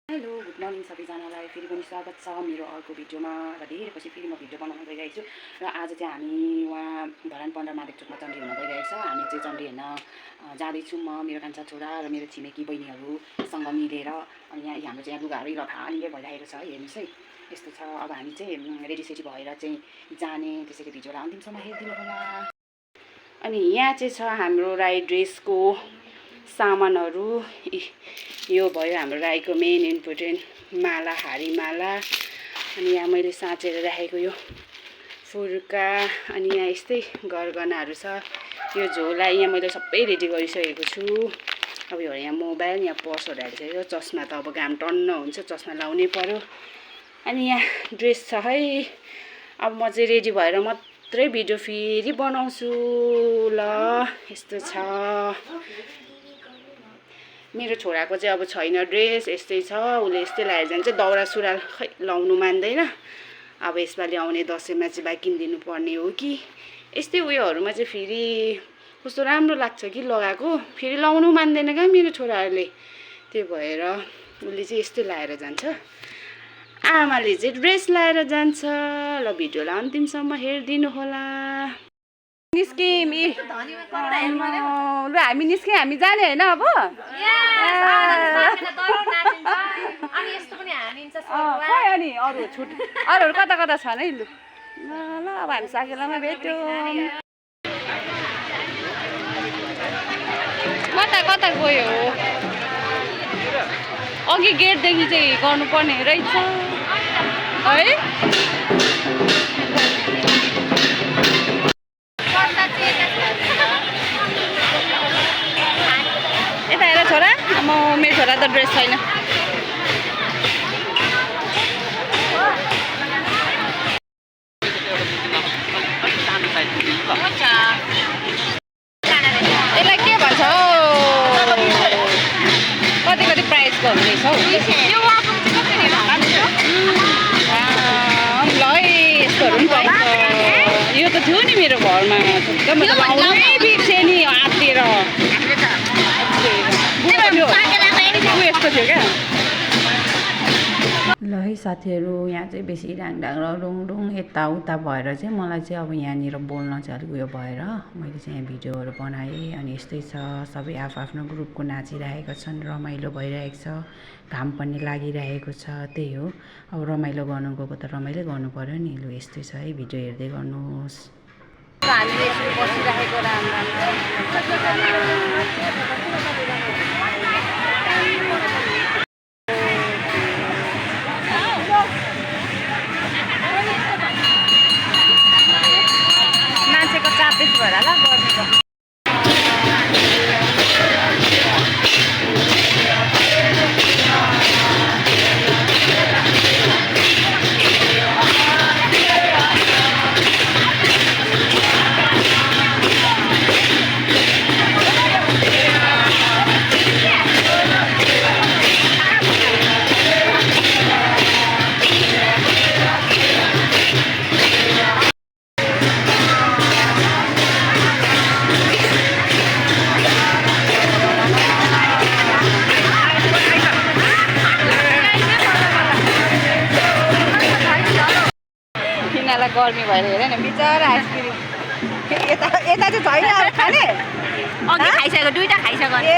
Hello good morning सबैजनालाई फेरि पनि स्वागत छ मेरो अर्को भिडियोमा र धेरै पछि फेरि म भिडियो बनाउन गइरहेको छु र आज चाहिँ हामी उहाँ धरान 15 माधेकचोकमा चण्डी हुन गइरहेको छ। हामी चाहिँ चण्डी हेर्न जाँदैछौँ म मेरो कान्छा छोरा र मेरो छिमेकी बहिनीहरूसँग मिलेर। अनि यहाँ हाम्रो चाहिँ यहाँ लुगाहरू रफालिङ्गै भइरहेको छ हेर्नुहोस् है यस्तो छ। अब हामी चाहिँ रेडीसेडी भएर चाहिँ जाने, त्यसैले भिडियोलाई अन्तिमसम्म हेरिदिनु होला। अनि यहाँ चाहिँ छ हाम्रो राई ड्रेसको सामानहरू। यो भयो हाम्रो राईको मेन इम्पोर्टेन्ट माला, हारी माला। अनि यहाँ मैले साँचेर राखेको यो फुर्का। अनि यहाँ यस्तै गरगहनाहरू छ। यो झोला यहाँ मैले सबै रेडी गरिसकेको छु। अब यो यहाँ मोबाइल, यहाँ पर्सहरू हालिसकेको, चस्मा त अब घाम टन्न हुन्छ, चस्मा लाउनै पर्यो। अनि यहाँ ड्रेस छ है। अब म चाहिँ रेडी भएर मात्रै भिडियो फेरि बनाउँछु ल। यस्तो छ। मेरो छोराको चाहिँ अब छैन ड्रेस, यस्तै छ। उसले यस्तै लगाएर जान्छ, दौरा सुरुवाल खै लाउनु मान्दैन। अब यसपालि आउने दसैँमा चाहिँ बा किनिदिनु पर्ने हो कि। यस्तै उयोहरूमा चाहिँ फेरि कस्तो राम्रो लाग्छ कि लगाएको, फेरि लाउनु मान्दैन क्या मेरो छोराहरूले। त्यही भएर उसले चाहिँ यस्तै लगाएर जान्छ। आमाले चाहिँ ड्रेस लगाएर जान्छ। ल भिडियोलाई अन्तिमसम्म हेरिदिनु होला। निस्क्यौँ ल, हामी निस्क्यौँ, हामी जाने होइन अब। अनि अरू छुट अरूहरू कता कता छन् है लु। ल अब हामी साकेलामा भेट्यौँ। कता कता गयो हो, अघि गेटदेखि चाहिँ गर्नुपर्ने रहेछ है। यता हेर छोरा, मेरो छोरा त ड्रेस छैन। यसलाई के भन्छ हौ, कति कति प्राइसको हुँदैछ हौ। ल है यस्तोहरू पनि पाउँछ। यो त थियो नि मेरो घरमा, बिर्सेँ नि हाततिर यस्तो थियो क्या। ल है साथीहरू, यहाँ चाहिँ बेसी डाङडाङ र रुङरुङ यताउता भएर चाहिँ मलाई चाहिँ अब यहाँनिर बोल्न चाहिँ अलिक उयो भएर मैले चाहिँ यहाँ भिडियोहरू बनाएँ। अनि यस्तै छ, सबै आफ्नो ग्रुपको नाचिरहेको छन्, रमाइलो भइरहेको छ, घाम पनि लागिरहेको छ। त्यही हो, अब रमाइलो गर्नु गएको त रमाइलो गर्नु पऱ्यो नि। लु यस्तै छ है, भिडियो हेर्दै गर्नुहोस्। हामीले यसरी बसिरहेको मान्छेको चापेस भएर होला गर्नु। गर्मी भएर हेर न बिचरा आइसक्रिम यता चाहिँ छैन अब खाने। अघि खाइसक्यो, दुईवटा खाइसक्यो। ए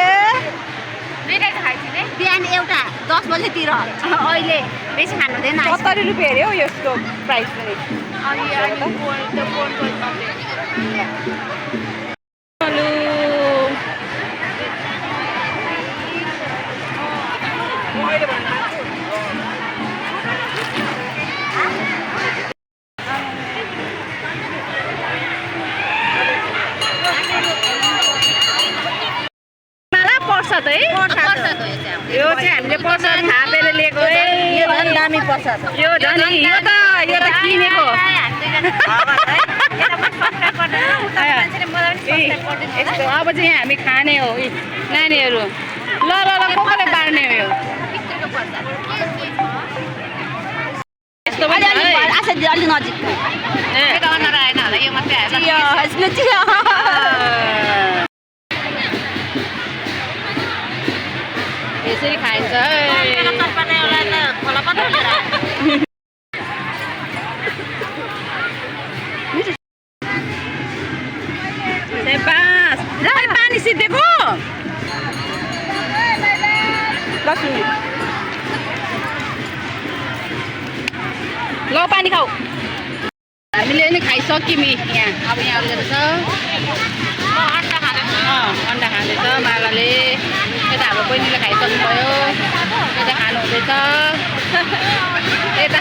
दुईवटा चाहिँ खाइसकेँ, बिहान एउटा 10 बजेतिर। अहिले बेसी खानु हुँदैन। 70 रुपियाँ अरे हौ यसको प्राइस पनि। यो चाहिँ हामीले प्रसाद थापेर लिएको है। यो झन् दामी प्रसाद। यो झन् यो त किनेको। यस्तो अब चाहिँ हामी खाने हो नानीहरू। ल ल ल कसले बाँड्ने हो यो यस्तो अलि नजिक यो मात्रै यसरी खाइन्छ। लसु ल पानी खाऊ हामीले नि खाइसक्यौँ यहाँ अब यहाँ आउँदो रहेछ अन्डा खाँदैछ मालाले यता हाम्रो बहिनीले खाइसक्नुभयो यता खानु हुँदैछ यता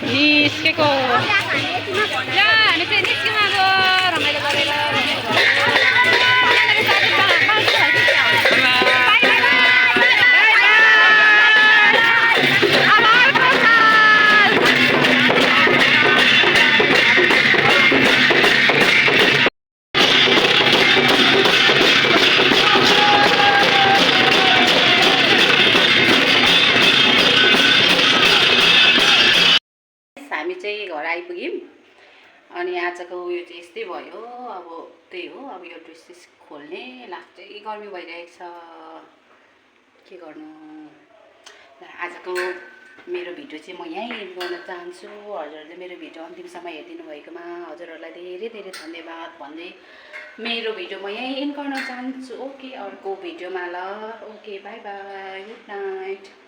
निस्केको ला हामी चाहिँ निस्क्यौँ अब रमाइलो गरेर हामी चाहिँ घर आइपुग्यौँ अनि आजको उयो चाहिँ यस्तै भयो अब त्यही हो अब यो ड्रेस खोल्ने लास्टै गर्मी भइरहेको छ के गर्नु आजको मेरो भिडियो चाहिँ म यहीँ एन्ड गर्न चाहन्छु हजुरहरूले मेरो भिडियो अन्तिमसम्म हेरिदिनु भएकोमा हजुरहरूलाई धेरै धेरै धन्यवाद भन्दै मेरो भिडियो म यहीँ एन्ड गर्न चाहन्छु ओके अर्को भिडियोमा ल okay by by good night